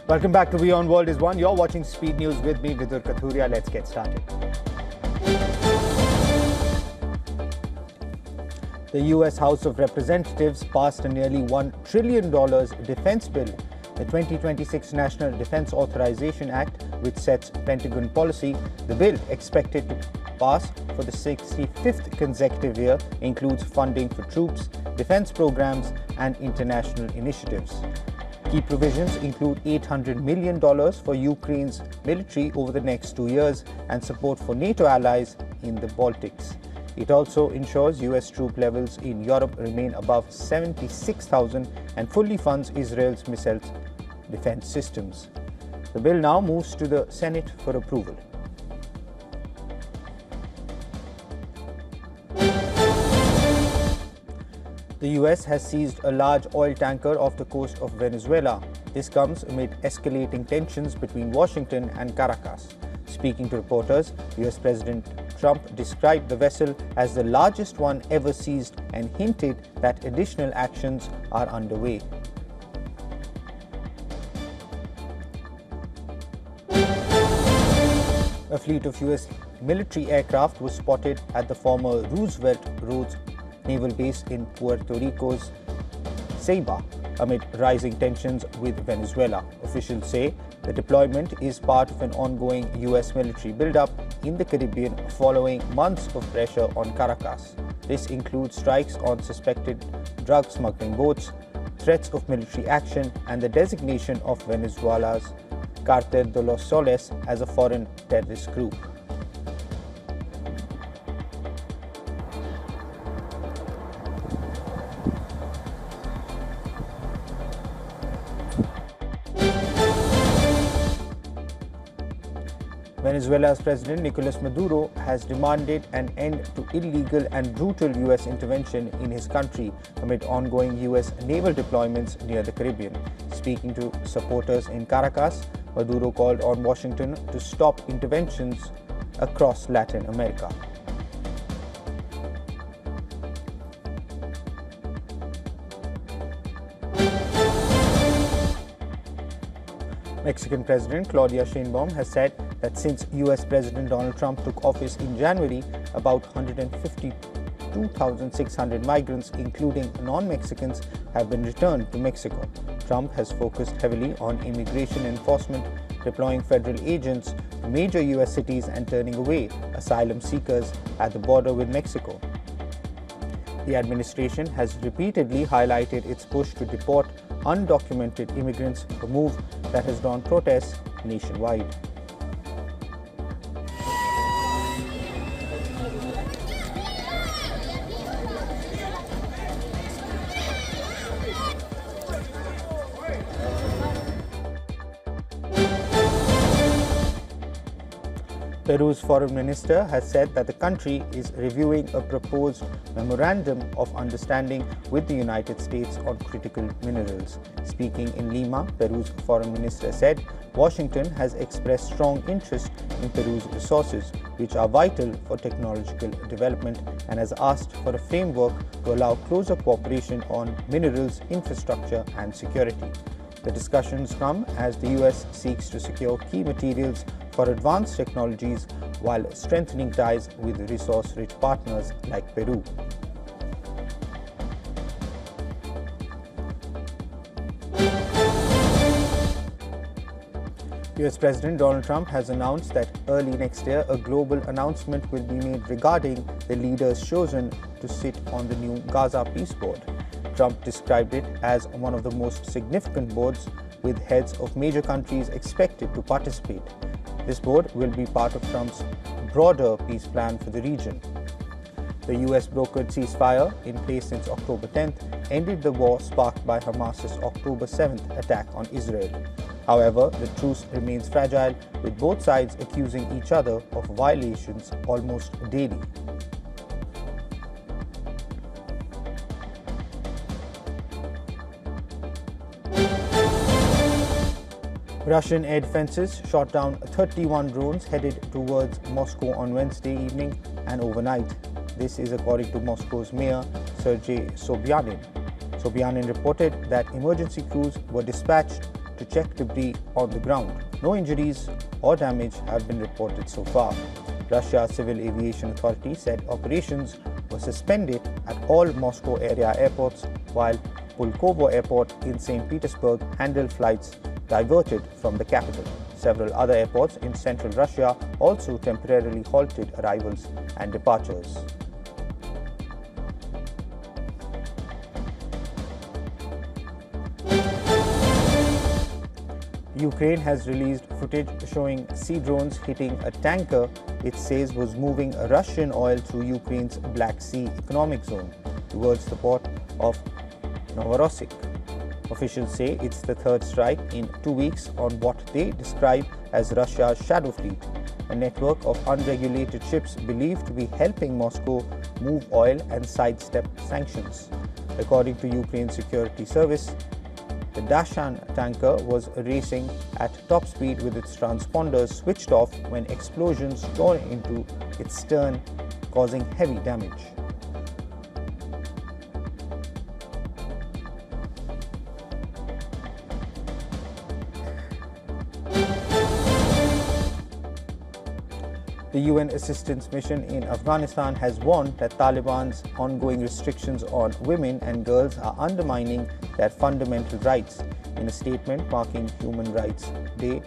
Welcome back to WION World is One. You're watching Speed News with me, Vidur Kathuria. Let's get started. The US House of Representatives passed a nearly $1 trillion defense bill, the 2026 National Defense Authorization Act, which sets Pentagon policy. The bill, expected to pass for the 65th consecutive year, includes funding for troops, defense programs, and international initiatives. Key provisions include $800 million for Ukraine's military over the next 2 years and support for NATO allies in the Baltics. It also ensures US troop levels in Europe remain above 76,000 and fully funds Israel's missile defense systems. The bill now moves to the Senate for approval. The US has seized a large oil tanker off the coast of Venezuela. This comes amid escalating tensions between Washington and Caracas. Speaking to reporters, US President Trump described the vessel as the largest one ever seized and hinted that additional actions are underway. A fleet of US military aircraft was spotted at the former Roosevelt Roads naval base in Puerto Rico's Ceiba amid rising tensions with Venezuela. Officials say the deployment is part of an ongoing US military buildup in the Caribbean following months of pressure on Caracas. This includes strikes on suspected drug smuggling boats, threats of military action, and the designation of Venezuela's Cartel de los Soles as a foreign terrorist group. Venezuela's President Nicolas Maduro has demanded an end to illegal and brutal US intervention in his country amid ongoing US naval deployments near the Caribbean. Speaking to supporters in Caracas, Maduro called on Washington to stop interventions across Latin America. Mexican President Claudia Sheinbaum has said that since US President Donald Trump took office in January, about 152,600 migrants, including non-Mexicans, have been returned to Mexico. Trump has focused heavily on immigration enforcement, deploying federal agents to major US cities and turning away asylum seekers at the border with Mexico. The administration has repeatedly highlighted its push to deport undocumented immigrants, a move that has drawn protests nationwide. Peru's foreign minister has said that the country is reviewing a proposed memorandum of understanding with the United States on critical minerals. Speaking in Lima, Peru's foreign minister said Washington has expressed strong interest in Peru's resources, which are vital for technological development, and has asked for a framework to allow closer cooperation on minerals, infrastructure, and security. The discussions come as the US seeks to secure key materials for advanced technologies while strengthening ties with resource-rich partners like Peru. US President Donald Trump has announced that early next year a global announcement will be made regarding the leaders chosen to sit on the new Gaza Peace Board. Trump described it as one of the most significant boards, with heads of major countries expected to participate. This board will be part of Trump's broader peace plan for the region. The US brokered ceasefire, in place since October 10th, ended the war sparked by Hamas's October 7th attack on Israel. However, the truce remains fragile, with both sides accusing each other of violations almost daily. Russian air defenses shot down 31 drones headed towards Moscow on Wednesday evening and overnight. This is according to Moscow's mayor, Sergei Sobyanin. Sobyanin reported that emergency crews were dispatched to check debris on the ground. No injuries or damage have been reported so far. Russia's Civil Aviation Authority said operations were suspended at all Moscow area airports, while Pulkovo Airport in St. Petersburg handled flights diverted from the capital. Several other airports in central Russia also temporarily halted arrivals and departures. Ukraine has released footage showing sea drones hitting a tanker it says was moving Russian oil through Ukraine's Black Sea economic zone towards the port of Novorossiysk. Officials say it's the third strike in 2 weeks on what they describe as Russia's shadow fleet, a network of unregulated ships believed to be helping Moscow move oil and sidestep sanctions. According to Ukraine's security service, the Dashan tanker was racing at top speed with its transponders switched off when explosions tore into its stern, causing heavy damage. The UN assistance mission in Afghanistan has warned that Taliban's ongoing restrictions on women and girls are undermining their fundamental rights. In a statement marking Human Rights Day,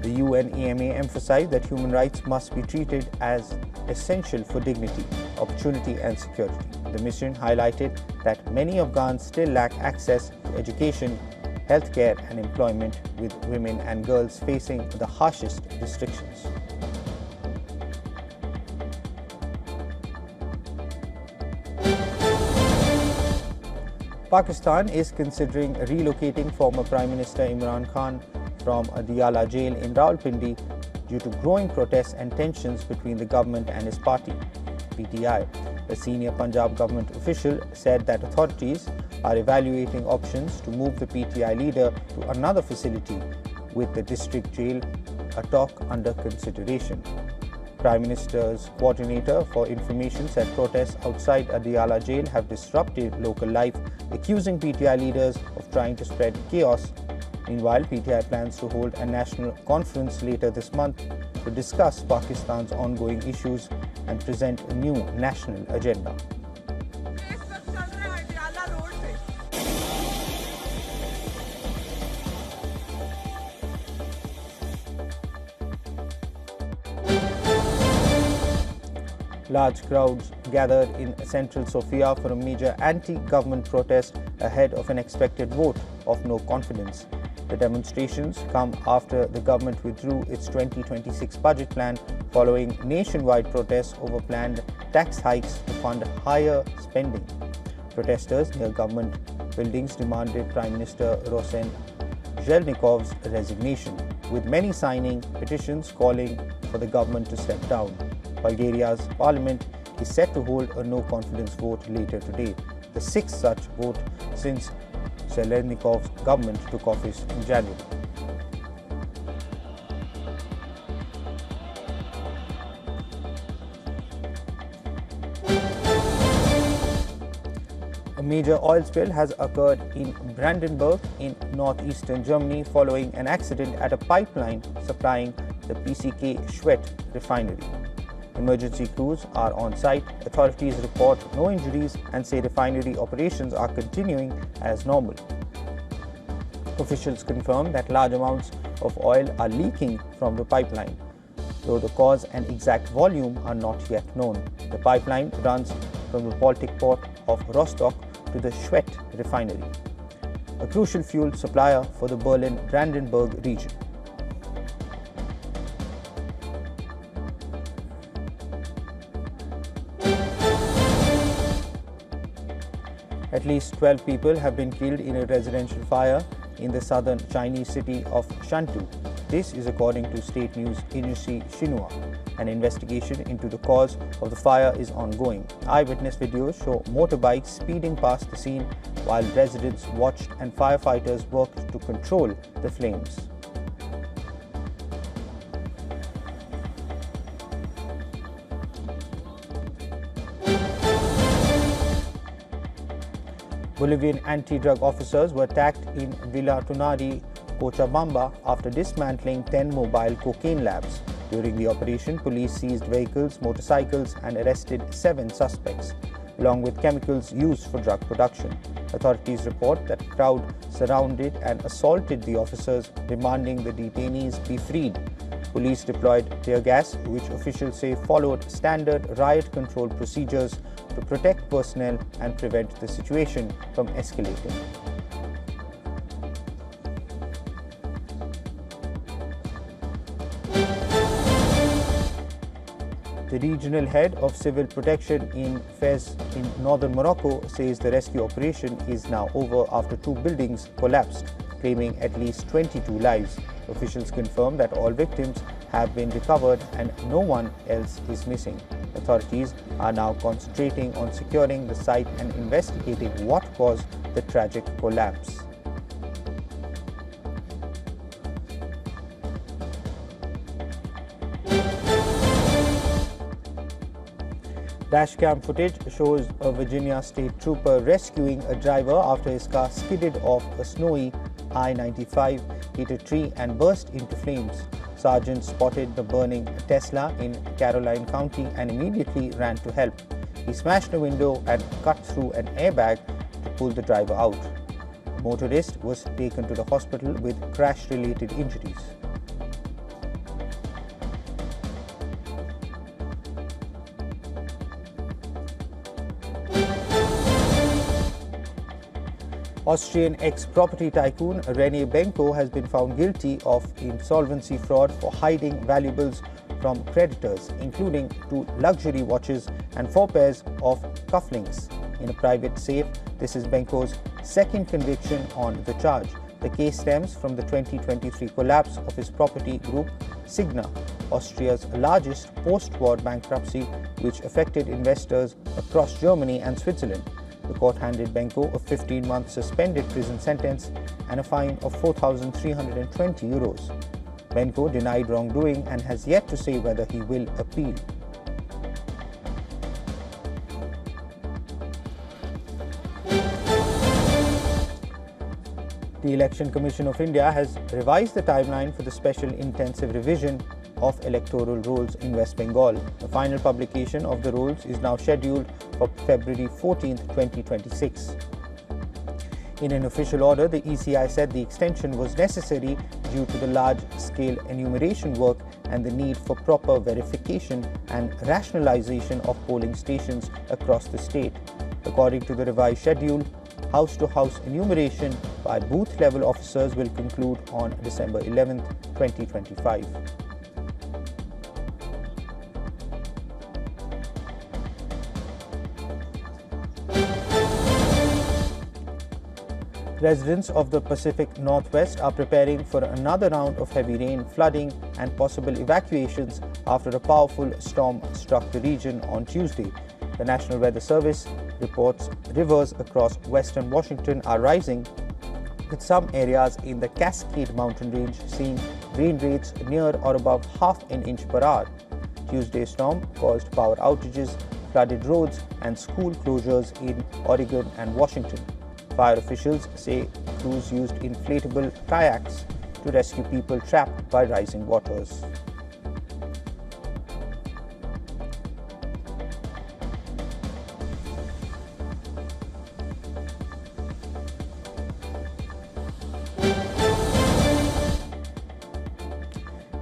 the UNAMA emphasized that human rights must be treated as essential for dignity, opportunity and security. The mission highlighted that many Afghans still lack access to education, healthcare and employment, with women and girls facing the harshest restrictions. Pakistan is considering relocating former Prime Minister Imran Khan from Diyala jail in Rawalpindi due to growing protests and tensions between the government and his party, PTI. A senior Punjab government official said that authorities are evaluating options to move the PTI leader to another facility, with the district jail a talk under consideration. Prime Minister's coordinator for information said protests outside Diyala jail have disrupted local life, accusing PTI leaders of trying to spread chaos. Meanwhile, PTI plans to hold a national conference later this month to discuss Pakistan's ongoing issues and present a new national agenda. Large crowds gathered in central Sofia for a major anti-government protest ahead of an expected vote of no confidence. The demonstrations come after the government withdrew its 2026 budget plan following nationwide protests over planned tax hikes to fund higher spending. Protesters near government buildings demanded Prime Minister Rosen Zhelnikov's resignation, with many signing petitions calling for the government to step down. Bulgaria's parliament is set to hold a no-confidence vote later today, the sixth such vote since Zhelnikov's government took office in January. A major oil spill has occurred in Brandenburg in northeastern Germany following an accident at a pipeline supplying the PCK Schwedt refinery. Emergency crews are on site. Authorities report no injuries and say refinery operations are continuing as normal. Officials confirm that large amounts of oil are leaking from the pipeline, though the cause and exact volume are not yet known. The pipeline runs from the Baltic port of Rostock to the Schwedt refinery, a crucial fuel supplier for the Berlin-Brandenburg region. At least 12 people have been killed in a residential fire in the southern Chinese city of Shantou. This is according to state news agency Xinhua. An investigation into the cause of the fire is ongoing. Eyewitness videos show motorbikes speeding past the scene while residents watched and firefighters worked to control the flames. Bolivian anti-drug officers were attacked in Villa Tunari, Cochabamba after dismantling 10 mobile cocaine labs. During the operation, police seized vehicles, motorcycles and arrested 7 suspects, along with chemicals used for drug production. Authorities report that a crowd surrounded and assaulted the officers, demanding the detainees be freed. Police deployed tear gas, which officials say followed standard riot control procedures to protect personnel and prevent the situation from escalating. The regional head of civil protection in Fez in northern Morocco says the rescue operation is now over after 2 buildings collapsed, claiming at least 22 lives. Officials confirm that all victims have been recovered and no one else is missing. Authorities are now concentrating on securing the site and investigating what caused the tragic collapse. Dashcam footage shows a Virginia state trooper rescuing a driver after his car skidded off a snowy I-95, hit a tree and burst into flames. Sergeant spotted the burning Tesla in Caroline County and immediately ran to help. He smashed a window and cut through an airbag to pull the driver out. The motorist was taken to the hospital with crash-related injuries. Austrian ex-property tycoon René Benko has been found guilty of insolvency fraud for hiding valuables from creditors, including 2 luxury watches and 4 pairs of cufflinks in a private safe. This is Benko's second conviction on the charge. The case stems from the 2023 collapse of his property group Signa, Austria's largest post-war bankruptcy, which affected investors across Germany and Switzerland. The court handed Benko a 15-month suspended prison sentence and a fine of €420. Benko denied wrongdoing and has yet to say whether he will appeal. The Election Commission of India has revised the timeline for the special intensive revision of electoral rolls in West Bengal. The final publication of the rolls is now scheduled for February 14, 2026. In an official order, the ECI said the extension was necessary due to the large-scale enumeration work and the need for proper verification and rationalization of polling stations across the state. According to the revised schedule, house-to-house enumeration by booth-level officers will conclude on December 11, 2025. Residents of the Pacific Northwest are preparing for another round of heavy rain, flooding and possible evacuations after a powerful storm struck the region on Tuesday. The National Weather Service reports rivers across western Washington are rising, with some areas in the Cascade Mountain Range seeing rain rates near or above half an inch per hour. Tuesday's storm caused power outages, flooded roads and school closures in Oregon and Washington. Fire officials say crews used inflatable kayaks to rescue people trapped by rising waters.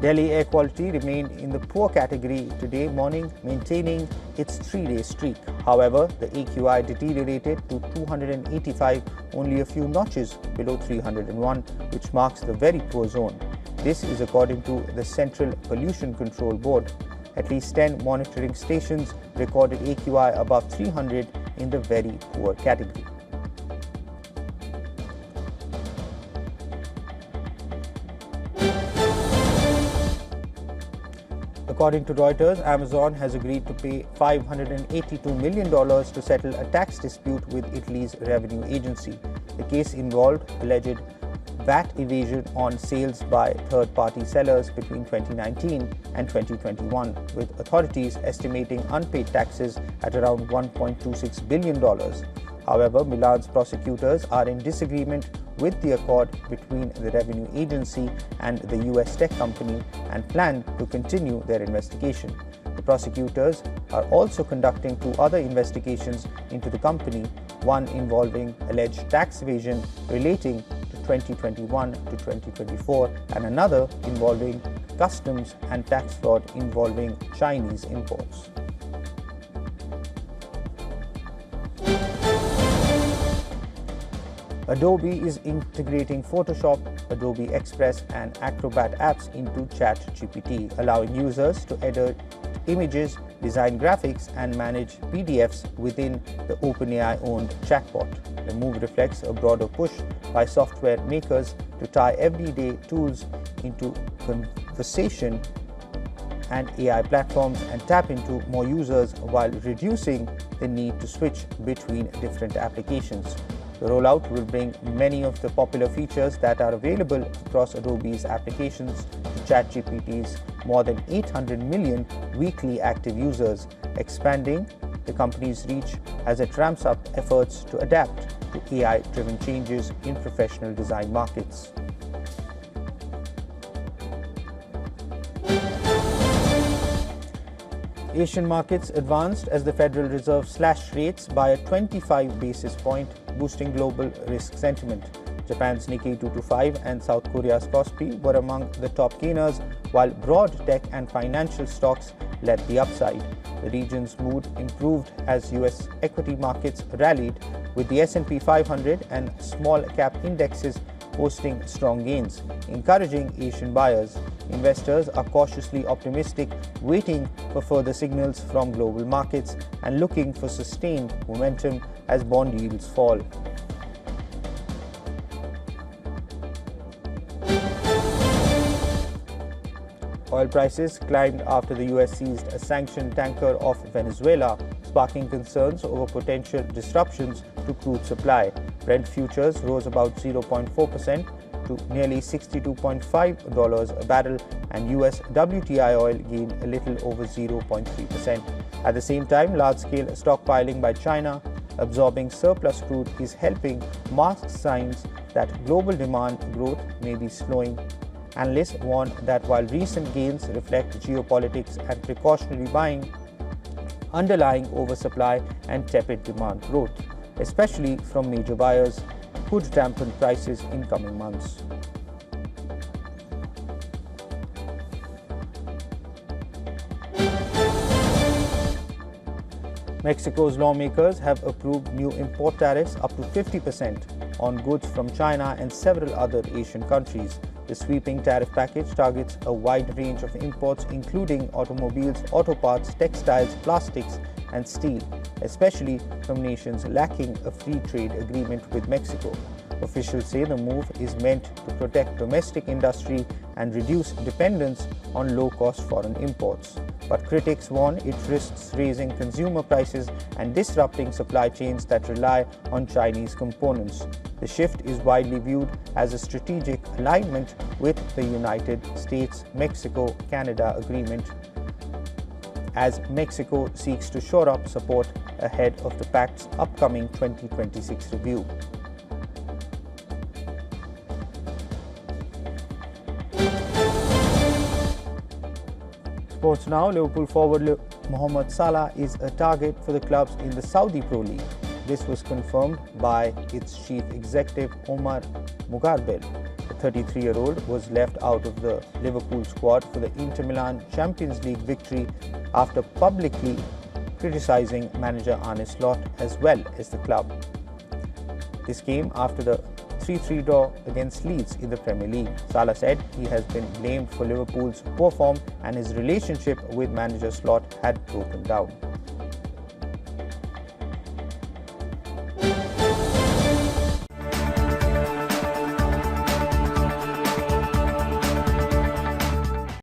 Delhi air quality remained in the poor category today morning, maintaining its 3-day streak. However, the AQI deteriorated to 285, only a few notches below 301, which marks the very poor zone. This is according to the Central Pollution Control Board. At least 10 monitoring stations recorded AQI above 300 in the very poor category. According to Reuters, Amazon has agreed to pay $582 million to settle a tax dispute with Italy's revenue agency. The case involved alleged VAT evasion on sales by third-party sellers between 2019 and 2021, with authorities estimating unpaid taxes at around $1.26 billion. However, Milan's prosecutors are in disagreement with the accord between the revenue agency and the US tech company and plan to continue their investigation. The prosecutors are also conducting 2 other investigations into the company, one involving alleged tax evasion relating to 2021 to 2024 and another involving customs and tax fraud involving Chinese imports. Adobe is integrating Photoshop, Adobe Express and Acrobat apps into ChatGPT, allowing users to edit images, design graphics and manage PDFs within the OpenAI-owned chatbot. The move reflects a broader push by software makers to tie everyday tools into conversation and AI platforms and tap into more users while reducing the need to switch between different applications. The rollout will bring many of the popular features that are available across Adobe's applications to ChatGPT's more than 800 million weekly active users, expanding the company's reach as it ramps up efforts to adapt to AI-driven changes in professional design markets. Asian markets advanced as the Federal Reserve slashed rates by a 25 basis point, boosting global risk sentiment. Japan's Nikkei 225 and South Korea's Kospi were among the top gainers, while broad tech and financial stocks led the upside. The region's mood improved as US equity markets rallied, with the S&P 500 and small cap indexes posting strong gains, encouraging Asian buyers. Investors are cautiously optimistic, waiting for further signals from global markets and looking for sustained momentum as bond yields fall. Oil prices climbed after the US seized a sanctioned tanker off Venezuela, sparking concerns over potential disruptions to crude supply. Brent futures rose about 0.4% to nearly $62.5 a barrel, and US WTI oil gained a little over 0.3%. At the same time, large-scale stockpiling by China absorbing surplus crude is helping mask signs that global demand growth may be slowing. Analysts warn that while recent gains reflect geopolitics and precautionary buying, underlying oversupply and tepid demand growth, especially from major buyers, could dampen prices in coming months. Mexico's lawmakers have approved new import tariffs up to 50% on goods from China and several other Asian countries. The sweeping tariff package targets a wide range of imports, including automobiles, auto parts, textiles, plastics, and steel, especially from nations lacking a free trade agreement with Mexico. Officials say the move is meant to protect domestic industry and reduce dependence on low-cost foreign imports. But critics warn it risks raising consumer prices and disrupting supply chains that rely on Chinese components. The shift is widely viewed as a strategic alignment with the United States-Mexico-Canada agreement, as Mexico seeks to shore up support ahead of the pact's upcoming 2026 review. Sports now. Liverpool forward Mohamed Salah is a target for the clubs in the Saudi Pro League. This was confirmed by its chief executive Omar Mugarbel. The 33-year-old was left out of the Liverpool squad for the Inter Milan Champions League victory after publicly criticizing manager Arne Slot as well as the club. This came after the 3-3 draw against Leeds in the Premier League. Salah said he has been blamed for Liverpool's poor form and his relationship with manager Slot had broken down.